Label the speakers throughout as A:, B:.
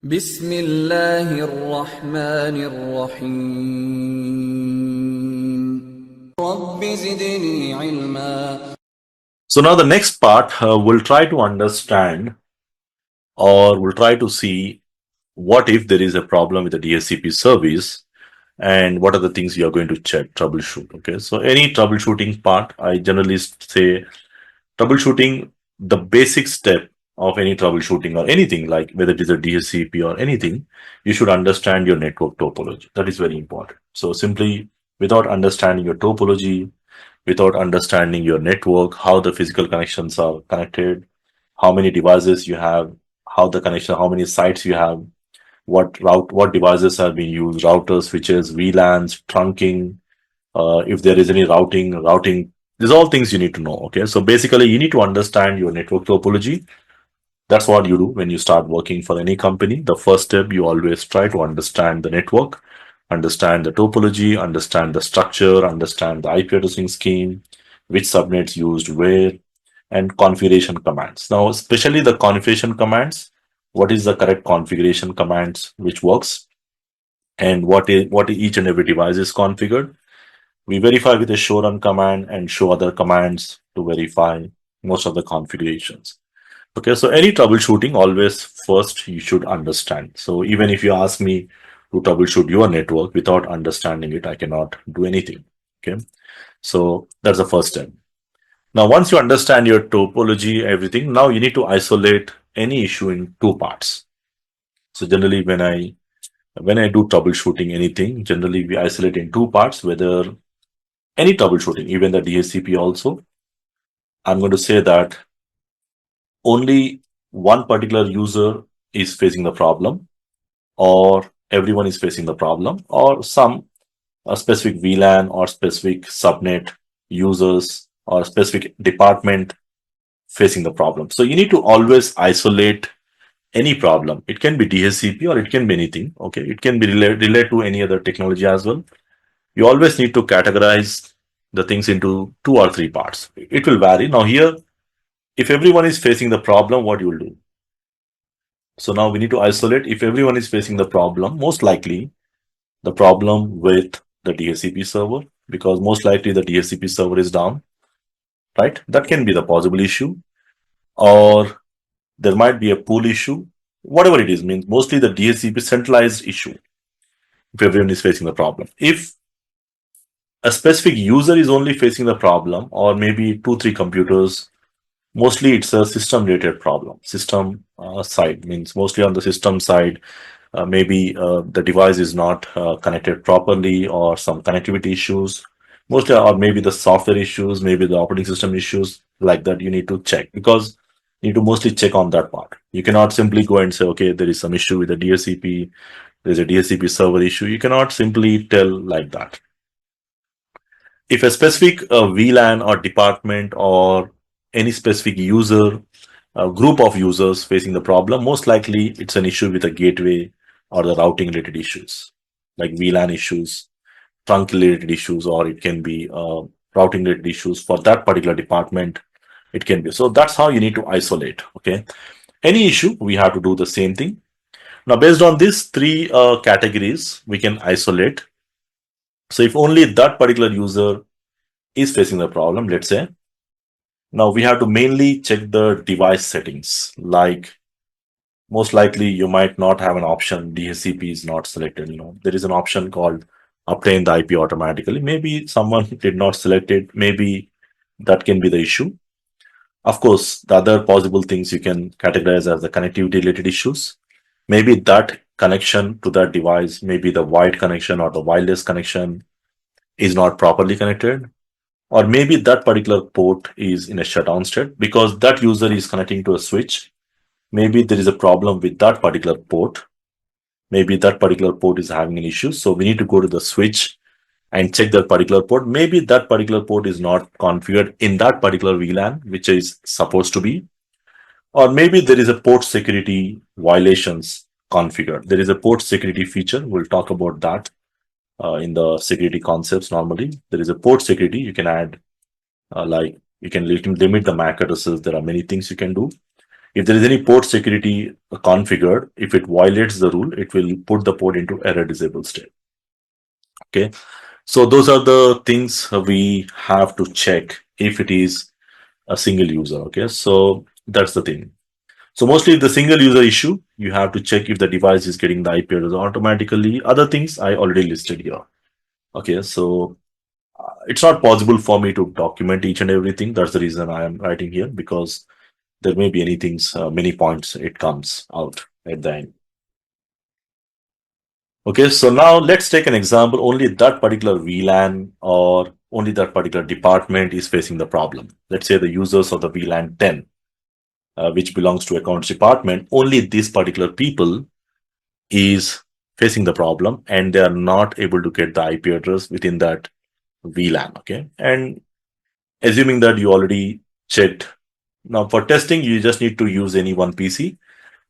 A: بسم الله الرحمن الرحيم رب زدني علما.
B: So now the next part, we'll try to understand or we'll try to see what if there is a problem with the DHCP service and what are the things you are going to check, troubleshoot. Okay, so any troubleshooting part, I generally say troubleshooting, the basic step of any troubleshooting or anything like whether it is a DHCP or anything, you should understand your network topology. That is very important. So simply without understanding your topology, without understanding your network, how the physical connections are connected, how many devices you have, how the connection, how many sites you have, what devices are being used, routers, switches, VLANs, trunking, if there is any routing, these are all things you need to know. Okay, so basically you need to understand your network topology. That's what you do when you start working for any company. The first step, you always try to understand the network, understand the topology, understand the structure, understand the IP addressing scheme, which subnets used where, and configuration commands. Now, especially the configuration commands, what is the correct configuration commands which works, and what each and every device is configured. We verify with a show run command and show other commands to verify most of the configurations. Okay, so any troubleshooting, always first you should understand. So even if you ask me to troubleshoot your network without understanding it, I cannot do anything. Okay, so that's the first step. Now, once you understand your topology, everything, now you need to isolate any issue in two parts. So generally, when I do troubleshooting anything, generally we isolate in two parts. Whether any troubleshooting, even the DHCP also, I'm going to say that only one particular user is facing the problem, or everyone is facing the problem, or some a specific VLAN or specific subnet users or specific department facing the problem. So you need to always isolate any problem. It can be DHCP or it can be anything. Okay, it can be related to any other technology as well. You always need to categorize the things into two or three parts. It will vary. Now here, if everyone is facing the problem, what you will do? So now we need to isolate. If everyone is facing the problem, most likely the problem with the DHCP server, because most likely the DHCP server is down, right? That can be the possible issue. Or there might be a pool issue. Whatever it is, means mostly the DHCP centralized issue if everyone is facing the problem. If a specific user is only facing the problem, or maybe two, three computers, mostly it's a system related problem. System side means mostly on the system side, maybe the device is not connected properly, or some connectivity issues, mostly, or maybe the software issues, maybe the operating system issues, like that you need to check, because you need to mostly check on that part. You cannot simply go and say, okay, there is some issue with the DHCP, there's a DHCP server issue. You cannot simply tell like that. If a specific VLAN or department or any specific user, group of users facing the problem, most likely it's an issue with a gateway or the routing related issues, like VLAN issues, trunk related issues, or it can be routing related issues for that particular department. It can be. So that's how you need to isolate. Okay. Any issue, we have to do the same thing. Now, based on these three categories, we can isolate. So if only that particular user is facing the problem, let's say, now we have to mainly check the device settings. Like most likely you might not have an option, DHCP is not selected. There is an option called obtain the IP automatically. Maybe someone did not select it. Maybe that can be the issue. Of course, the other possible things you can categorize as the connectivity related issues. Maybe that connection to that device, maybe the wired connection or the wireless connection is not properly connected, or maybe that particular port is in a shutdown state because that user is connecting to a switch. Maybe there is a problem with that particular port. Maybe that particular port is having an issue. So we need to go to the switch and check that particular port. Maybe that particular port is not configured in that particular VLAN, which is supposed to be. Or maybe there is a port security violations configured. There is a port security feature. We'll talk about that in the security concepts. Normally, there is a port security. You can add, like you can limit the MAC addresses. There are many things you can do. If there is any port security configured, if it violates the rule, it will put the port into error disable state. Okay. So those are the things we have to check if it is a single user. Okay. So that's the thing. So mostly the single user issue, you have to check if the device is getting the IP address automatically. Other things I already listed here. Okay. So it's not possible for me to document each and everything. That's the reason I am writing here, because there may be any things, many points it comes out at the end. Okay, so now let's take an example. Only that particular VLAN or only that particular department is facing the problem. Let's say the users of the VLAN 10, which belongs to accounts department, only these particular people is facing the problem and they are not able to get the IP address within that VLAN. Okay, and assuming that you already checked. Now for testing, you just need to use any one PC.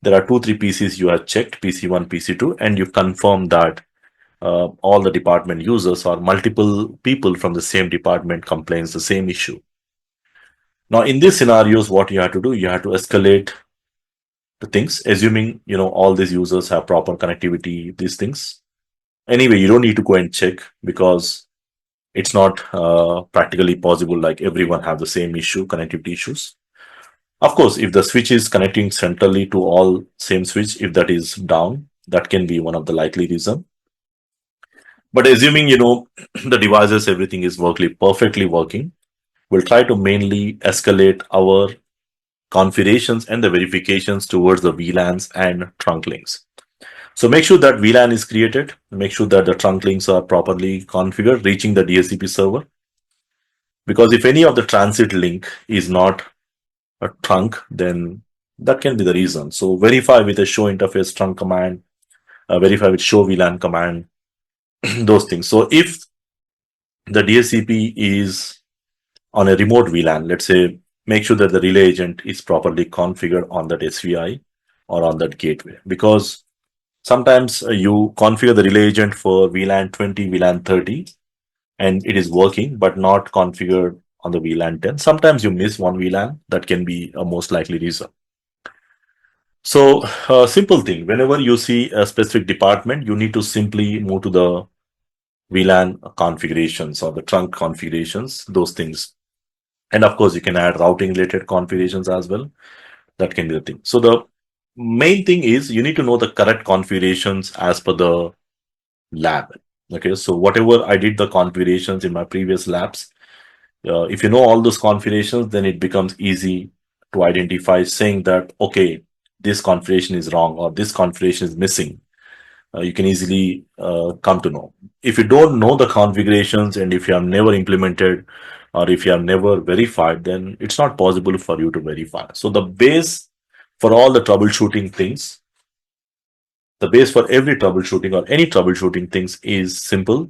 B: There are 2-3 PCs you have checked, PC1, PC2, and you confirm that all the department users or multiple people from the same department complains the same issue. Now, in these scenarios, what you have to do, you have to escalate the things, assuming all these users have proper connectivity, these things. Anyway, you don't need to go and check because it's not practically possible. Like everyone have the same issue, connectivity issues. Of course, if the switch is connecting centrally to all same switch, if that is down, that can be one of the likely reason. But assuming, the devices, everything is perfectly working, we'll try to mainly escalate our configurations and the verifications towards the VLANs and trunk links. So make sure that VLAN is created, make sure that the trunk links are properly configured, reaching the DHCP server. Because if any of the transit link is not a trunk, then that can be the reason. So verify with a show interface trunk command, verify with show VLAN command, those things. So if the DHCP is on a remote VLAN, let's say, make sure that the relay agent is properly configured on that SVI or on that gateway. Because sometimes you configure the relay agent for VLAN 20, VLAN 30, and it is working, but not configured on the VLAN 10. Sometimes you miss one VLAN. That can be a most likely reason. So simple thing, whenever you see a specific department, you need to simply move to the VLAN configurations or the trunk configurations, those things. And of course, you can add routing related configurations as well. That can be the thing. So the main thing is you need to know the correct configurations as per the lab. Okay, so whatever I did the configurations in my previous labs, if you know all those configurations, then it becomes easy to identify saying that, okay, this configuration is wrong or this configuration is missing. You can easily come to know. If you don't know the configurations and if you have never implemented or if you have never verified, then it's not possible for you to verify. So the base for all the troubleshooting things, the base for every troubleshooting or any troubleshooting things is simple.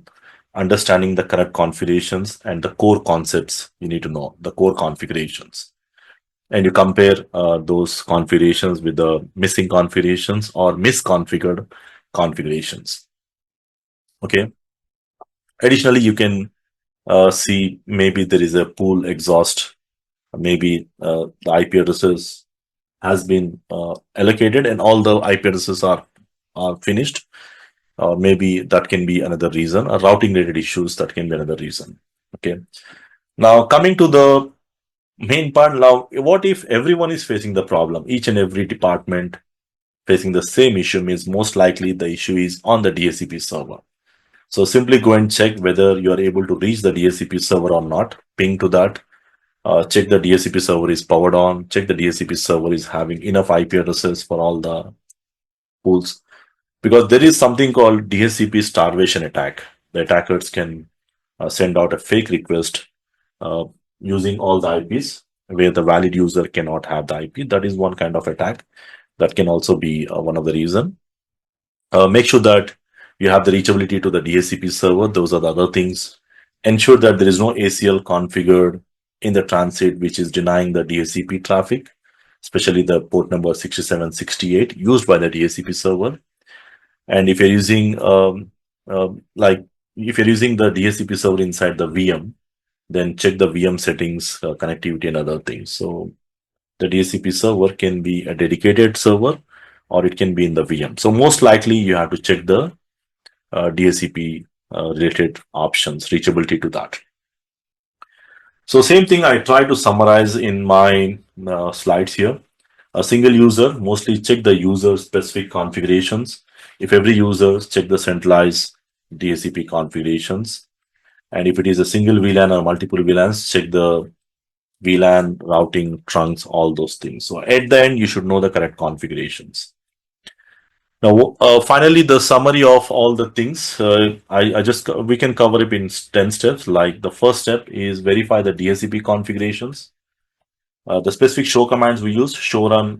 B: Understanding the correct configurations and the core concepts, you need to know the core configurations. And you compare those configurations with the missing configurations or misconfigured configurations. Okay. Additionally, you can see maybe there is a pool exhaust. Maybe the IP addresses has been allocated and all the IP addresses are finished. Maybe that can be another reason. Or routing related issues, that can be another reason. Okay. Now coming to the main part, now what if everyone is facing the problem? Each and every department facing the same issue, means most likely the issue is on the DHCP server. So simply go and check whether you are able to reach the DHCP server or not. Ping to that. Check the DHCP server is powered on. Check the DHCP server is having enough IP addresses for all the pools. Because there is something called DHCP starvation attack. The attackers can send out a fake request using all the IPs where the valid user cannot have the IP. That is one kind of attack. That can also be one of the reason. Make sure that you have the reachability to the DHCP server. Those are the other things. Ensure that there is no ACL configured in the transit which is denying the DHCP traffic, especially the port number 6768 used by the DHCP server. And if you're using if you're using the DHCP server inside the VM, then check the VM settings, connectivity and other things. So The DHCP server can be a dedicated server or it can be in the VM. So most likely you have to check the DHCP related options, reachability to that. So same thing I try to summarize in my slides here. A single user, mostly check the user specific configurations. If every user, check the centralized DHCP configurations. And if it is a single VLAN or multiple VLANs, check the VLAN, routing, trunks, all those things. So at the end, you should know the correct configurations. Now, finally, the summary of all the things, we can cover it in 10 steps. Like the first step is verify the DHCP configurations. The specific show commands we use, show run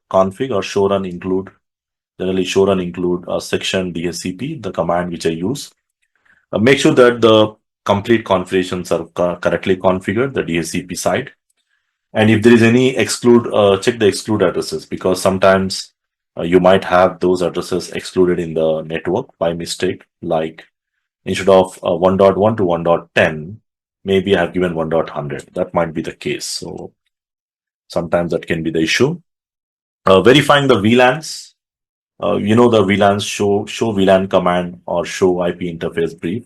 B: config or show run include. Generally, show run include section DHCP, the command which I use. Make sure that the complete configurations are correctly configured, the DHCP side. And if there is any exclude, check the exclude addresses, because sometimes you might have those addresses excluded in the network by mistake. Like instead of 1.1 to 1.10, maybe I have given 1.100. That might be the case. So sometimes that can be the issue. Verifying the VLANs. The VLANs show VLAN command or show IP interface brief.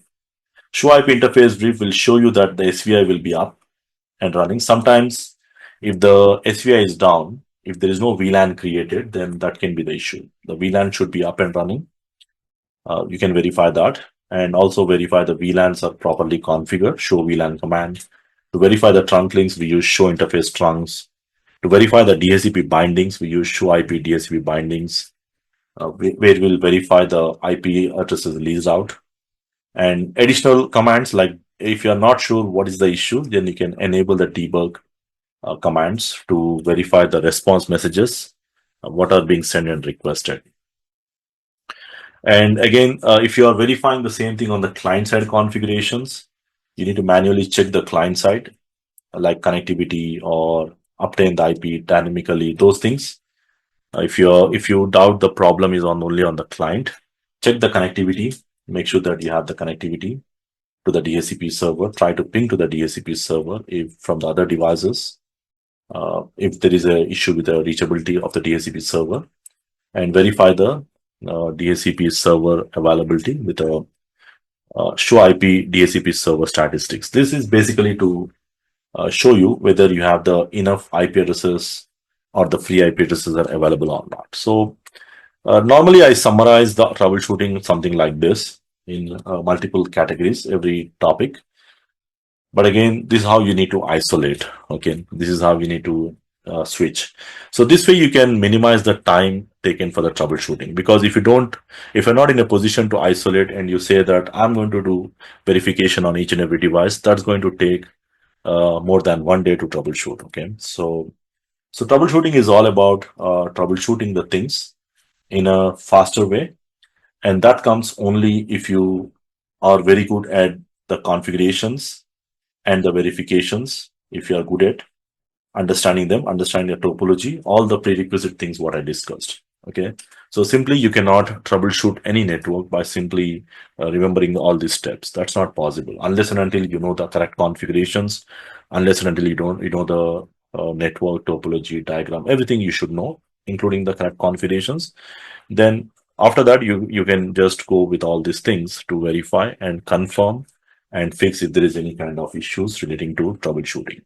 B: Show IP interface brief will show you that the SVI will be up and running. Sometimes if the SVI is down, if there is no VLAN created, then that can be the issue. The VLAN should be up and running. You can verify that, and also verify the VLANs are properly configured. Show VLAN command. To verify the trunk links, we use show interface trunks. To verify the DHCP bindings, we use show IP DHCP bindings, where we'll verify the IP addresses leased out. And additional commands, like if you're not sure what is the issue, then you can enable the debug commands to verify the response messages, what are being sent and requested. And again, if you are verifying the same thing on the client side configurations, you need to manually check the client side, like connectivity or obtain the IP dynamically, those things. If you doubt the problem is only on the client, check the connectivity, make sure that you have the connectivity to the DHCP server. Try to ping to the DHCP server if from the other devices. If there is an issue with the reachability of the DHCP server, and verify the DHCP server availability with a show IP DHCP server statistics. This is basically to show you whether you have the enough IP addresses or the free IP addresses are available or not. So normally I summarize the troubleshooting something like this in multiple categories, every topic. But again, this is how you need to isolate. Okay, this is how you need to switch. So this way you can minimize the time taken for the troubleshooting, because if you're not in a position to isolate and you say that I'm going to do verification on each and every device, that's going to take more than 1 day to troubleshoot. Okay, so troubleshooting is all about troubleshooting the things in a faster way, and that comes only if you are very good at the configurations and the verifications. If you are good at understanding them, understanding the topology, all the prerequisite things what I discussed. Okay, so simply you cannot troubleshoot any network by simply remembering all these steps. That's not possible unless and until you know the correct configurations, unless and until you know the network topology diagram, everything you should know, including the correct configurations. Then after that, you can just go with all these things to verify and confirm and fix if there is any kind of issues relating to troubleshooting.